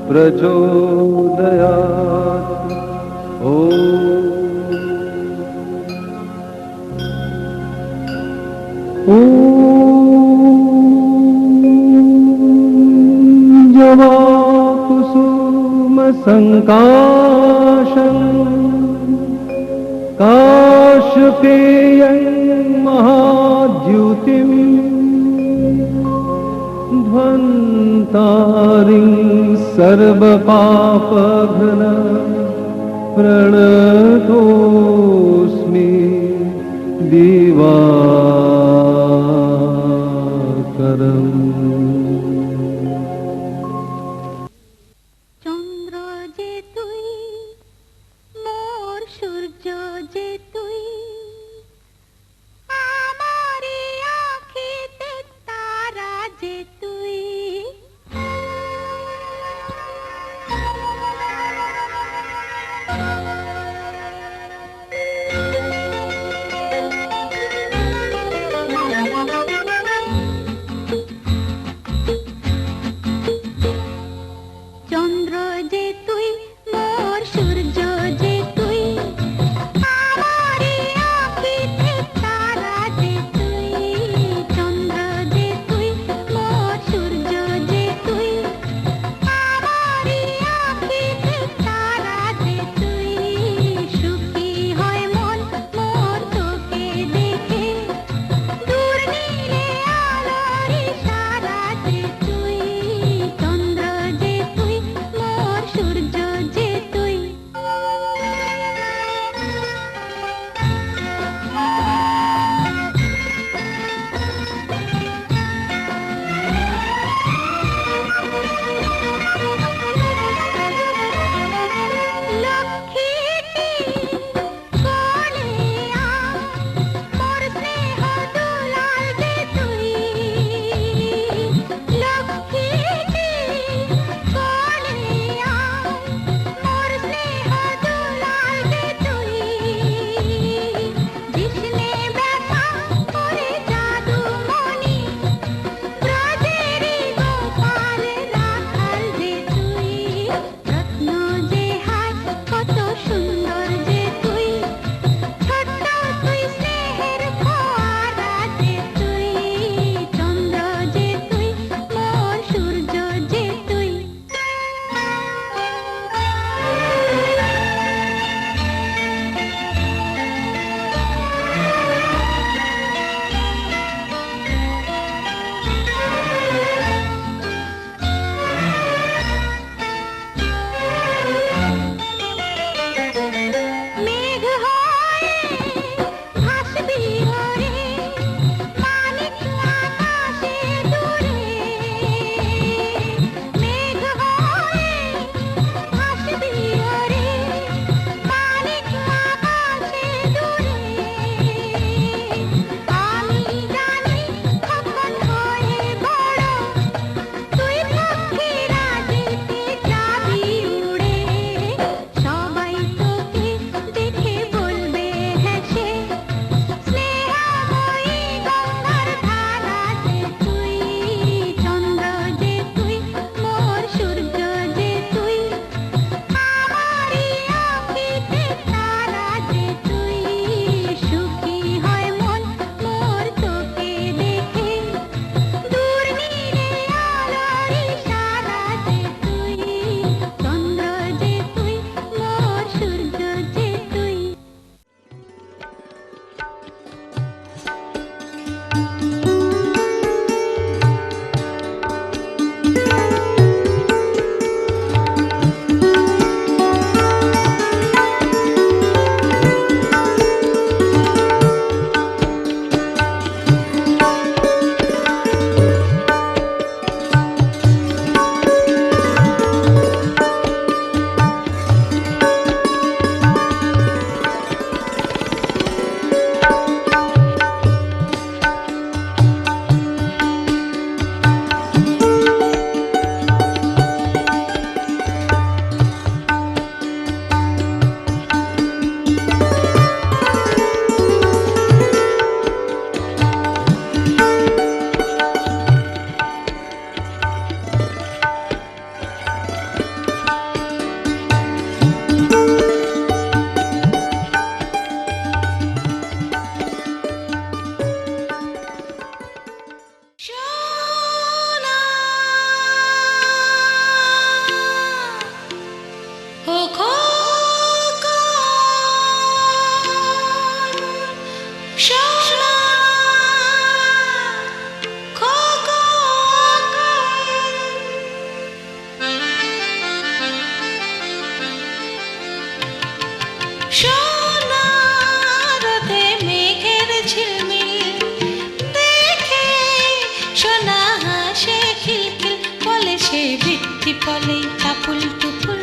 प्रचोदयात्। ॐ जवाकुसुमसङ्काशं काशपेयं महाद्युतिं ध्वन्तारिं सर्वपापघ्न प्रणतोऽस्मि दिवाकरम्। ফলে টাপুল টুপুল,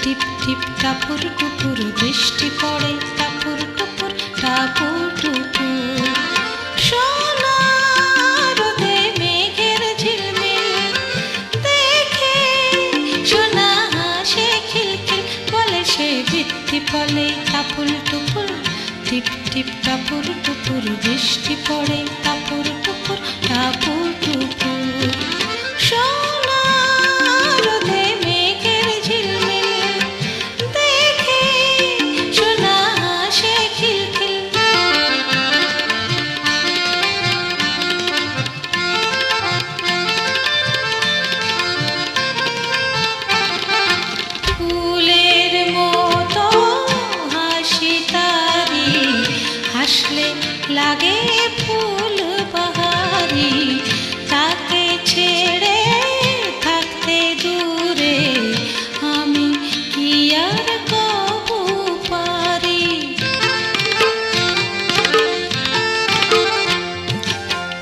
টিপ টিপ টাপুর টুপুর, বৃষ্টি পড়ে টাপুর টুপুর, টাপুর টুপুর। সোনা রোদে মেঘের ঝিলমিল দেখে সোনা হাসে খিলখিল, বলে সে বৃত্তি ফলে টাপুল টুপুল, টিপ টিপ টাপুর টুপুর, বৃষ্টি পড়ে টাপুর টুপুর, টাপুর টুপুর। সোনা রোদে মেঘের ঝিলমিল দেখে সোনা হাসে খিলখিল। ফুলের মতো হাসি তারি, হাসলে লাগে ফুল বাহারি, তাকে ছেড়ে থাকতে দূরে আমি কি আর কবু পারি।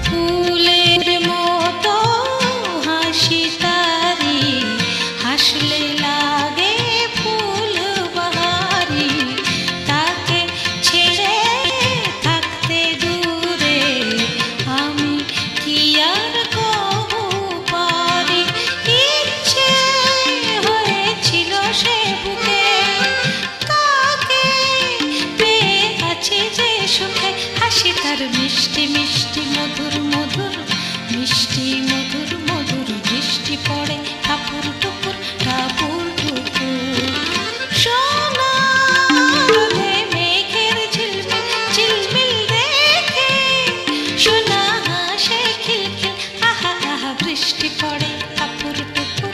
ফুলের মতো হাসি তারি, হাসলে লাগে ফুল বাহারি, তাকে ছেড়ে থাকতে দূরে আমি কি আর কবু পারি। ইচ্ছে হয়েছিল সে বুকে, তাকে পেয়ে আছে যে সুখে, হাসি তার মিষ্টি মিষ্টি মধুর মধুর, মিষ্টি মধুর মধুর, বৃষ্টি পড়ে টাপুর টুপুর, টাপুর টুপুর। সোনা রোদে মেঘের ঝিলমিল ঝিলমিল দেখে সোনা হাসে খিলখিল, আহা আহা বৃষ্টি পড়ে টাপুর টুপুর,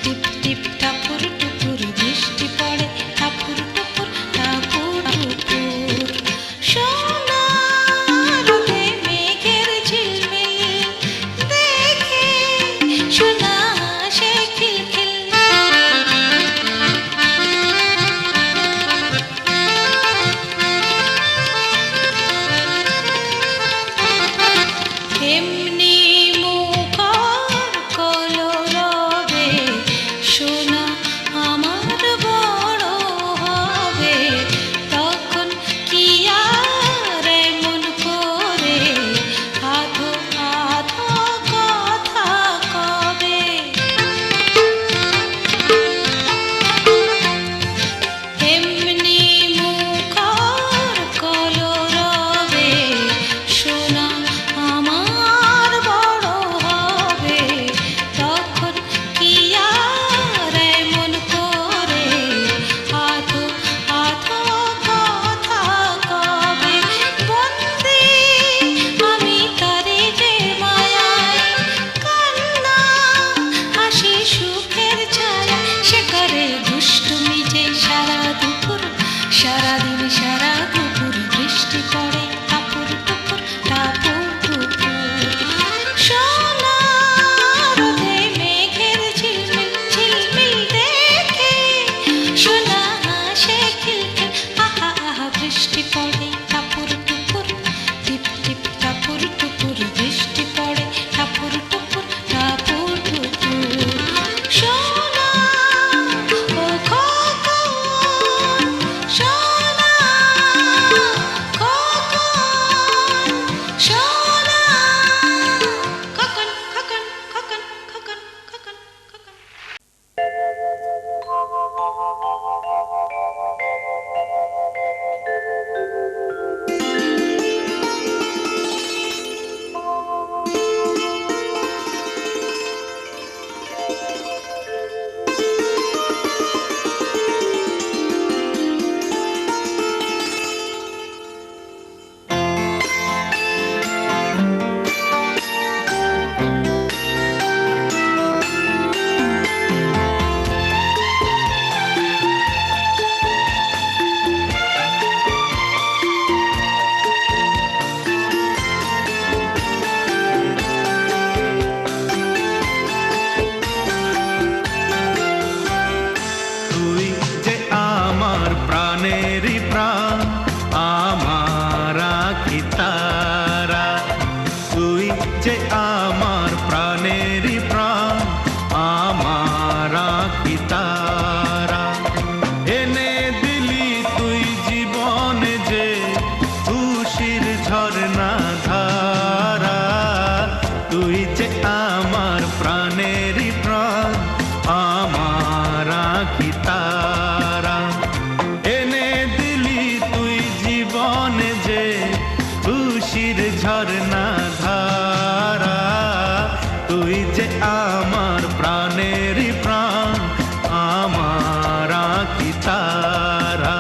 টিপ টিপ টাপুর টুপুর, বৃষ্টি পড়ে টাপুর টুপুর, টাপুর টুপুর। সোনা রোদে মেঘের ঝিলমিল দেখে সোনা হাসে খিলখিল। এমনি মুখর কলরবে সোনা আমার বড় হবে, তখন কি আর এমন করে আধো আধো কথা কবে। এমনি মুখর কলরবে সোনা আমার বড় হবে, তখন কি আর এমন করে আধো আধো কথা কবে। বন্দী আমি তারি যে মায়ায়, কান্না হাসি সুখের ছায়া, সে করে দুষ্টুমি যে সারা দুপুর, সারাদিন সারা দুপুর, বৃষ্টি পড়ে টাপুর টুপুর, টাপুর টুপুর। সোনা রোদে মেঘের ঝিলমিল ঝিলমিল দেখে সোনা হাসে খিলখিল, আহা আহা বৃষ্টি পড়ে টাপুর টুপুর, টিপ টিপ টাপুর টুপুর, বৃষ্টি পড়ে টাপুর টুপুর, টাপুর টুপুর। সোনা ও খোকন, সোনা খোকন, সোনা খোকন, খোকন, খোকন, খোকন, খোকন, খোকন। ঝরনা ধারা, তুই যে আমার প্রাণেরই প্রাণ, আমার আঁখি তারা।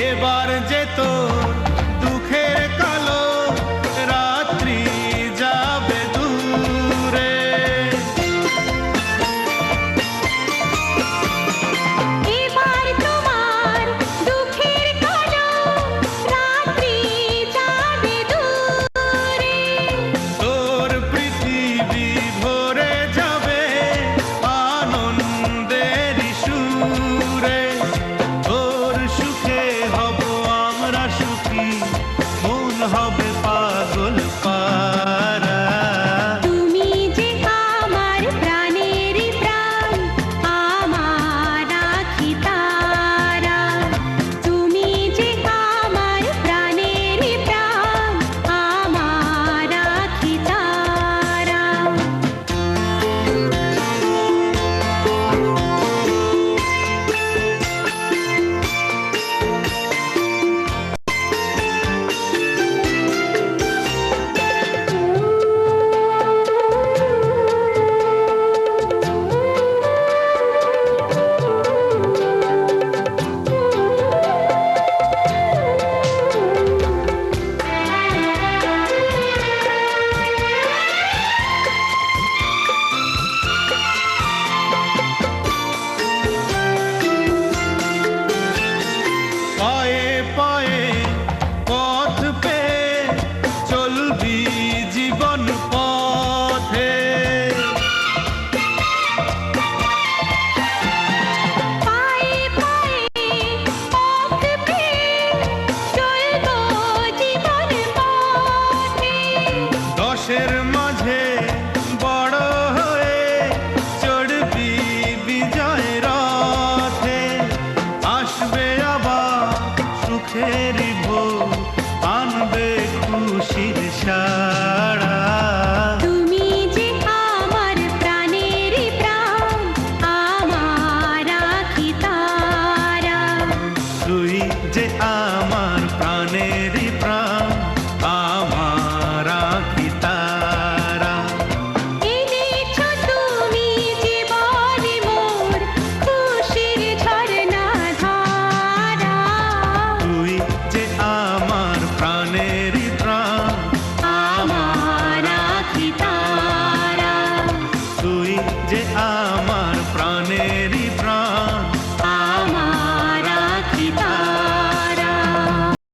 এবার যে তোর দুঃখের কালো রাত্রি যাবে দূরে, এবার তোমার দুঃখের কালো রাত্রি যাবে দূরে, তোর পৃথিবী ভরে যাবে আনন্দের সুরে, তোর সুখে হব আমরা সুখী, মন হবে পাগল পারা। তুমি যে আমার প্রাণের প্রাণ, আমার আঁখি তারা। তুমি যে আমার প্রাণের প্রাণ, আমার আঁখি তারা। পায়ে পায়ে পথ পেয়ে চলবি জীবন পথে, পায়ে পায়ে পথ পেয়ে চলবো জীবন পথে। দশের মাঝে বড় হয়ে চড়বি বিজয় রথে, আসবে আবার সুখের ভোর, আনবে খুশির সাড়া। তুমি যে আমার প্রাণের প্রাণ, আমার আঁখি তারা। তুই যে আমার প্রাণেরই প্রাণ, আমার আঁখি তারা। এনেছ তুমি জীবনে মোর খুশির ঝরনা ধারা। তুই যে আমার প্রাণেরই প্রাণ, আমার আঁখি তারা। তুই যে আমার প্রাণেরই প্রাণ।